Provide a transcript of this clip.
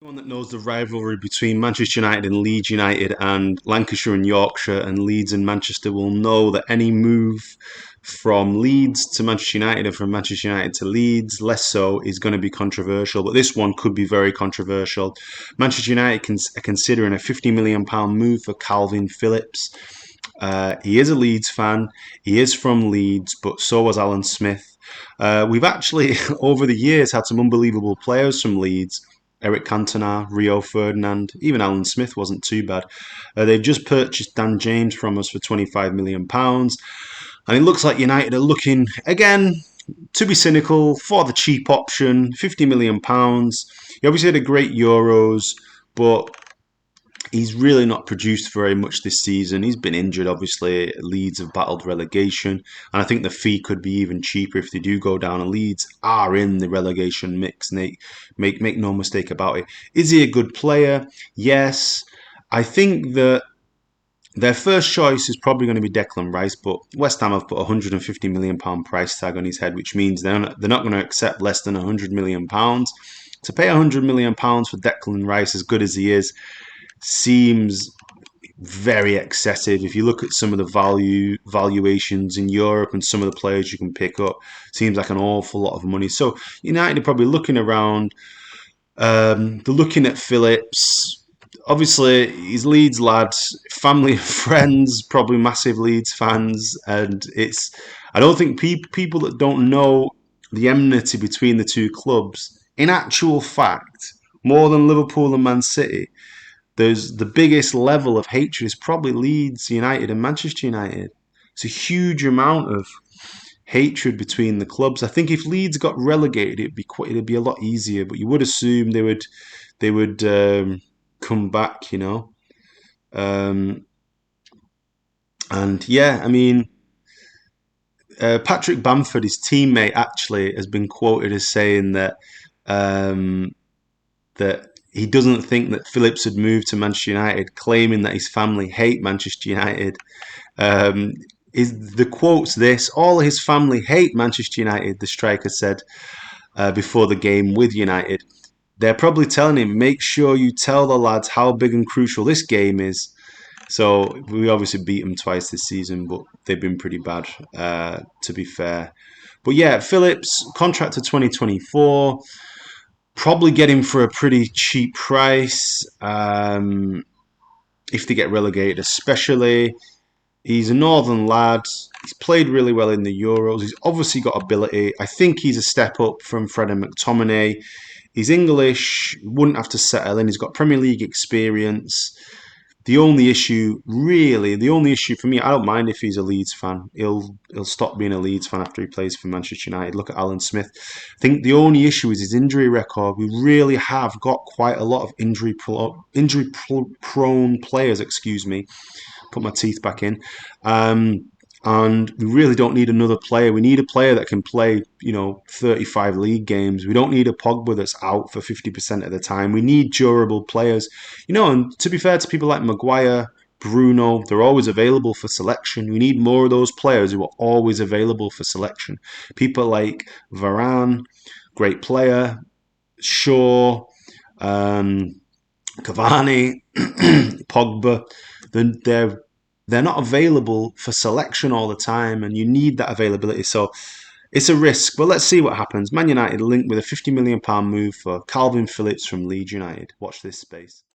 Anyone that knows the rivalry between Manchester United and Leeds United and Lancashire and Yorkshire and Leeds and Manchester will know that any move from Leeds to Manchester United and from Manchester United to Leeds, less so, is going to be controversial. But this one could be very controversial. Manchester United are considering a £50 million move for Kalvin Phillips. He is a Leeds fan. He is from Leeds, but so was Alan Smith. We've actually, over the years, had some unbelievable players from Leeds. Eric Cantona, Rio Ferdinand, even Alan Smith wasn't too bad. They've just purchased Dan James from us for £25 million. And it looks like United are looking, again, to be cynical, for the cheap option, £50 million. He obviously had a great Euros, but he's really not produced very much this season. He's been injured, obviously. Leeds have battled relegation. And I think the fee could be even cheaper if they do go down. And Leeds are in the relegation mix. And make no mistake about it. Is he a good player? Yes. I think that their first choice is probably going to be Declan Rice, but West Ham have put a £150 million price tag on his head, which means they're not going to accept less than £100 million. To pay £100 million for Declan Rice, as good as he is, seems very excessive. If you look at some of the valuations in Europe and some of the players you can pick up, seems like an awful lot of money. So United are probably looking around. They're looking at Phillips. Obviously, he's Leeds lad, family and friends, probably massive Leeds fans, and it's. I don't think people that don't know the enmity between the two clubs, in actual fact, more than Liverpool and Man City, there's the biggest level of hatred is probably Leeds United and Manchester United. It's a huge amount of hatred between the clubs. I think if Leeds got relegated, it'd be a lot easier. But you would assume they would come back, Um, and yeah, I mean, Patrick Bamford, his teammate, actually has been quoted as saying um, that he doesn't think that Phillips had moved to Manchester United, claiming that his family hate Manchester United. Um, is the quote's this: all his family hate Manchester United, the striker said before the game with United. They're probably telling him, make sure you tell the lads how big and crucial this game is. So we obviously beat them twice this season, but they've been pretty bad, to be fair. But yeah, Phillips, contract to 2024. Probably get him for a pretty cheap price if they get relegated, especially. He's a northern lad. He's played really well in the Euros. He's obviously got ability. I think he's a step up from Fred and McTominay. He's English, wouldn't have to settle in. He's got Premier League experience. The only issue for me, I don't mind if he's a Leeds fan. He'll stop being a Leeds fan after he plays for Manchester United. Look at Alan Smith. I think the only issue is his injury record. We really have got quite a lot of injury prone players. Excuse me. Put my teeth back in. And we really don't need another player. We need a player that can play, 35 league games. We don't need a Pogba that's out for 50% of the time. We need durable players. And to be fair to people like Maguire, Bruno, they're always available for selection. We need more of those players who are always available for selection. People like Varane, great player, Shaw, Cavani, Pogba. They're not available for selection all the time, and you need that availability. So it's a risk, but let's see what happens. Man United linked with a £50 million move for Kalvin Phillips from Leeds United. Watch this space.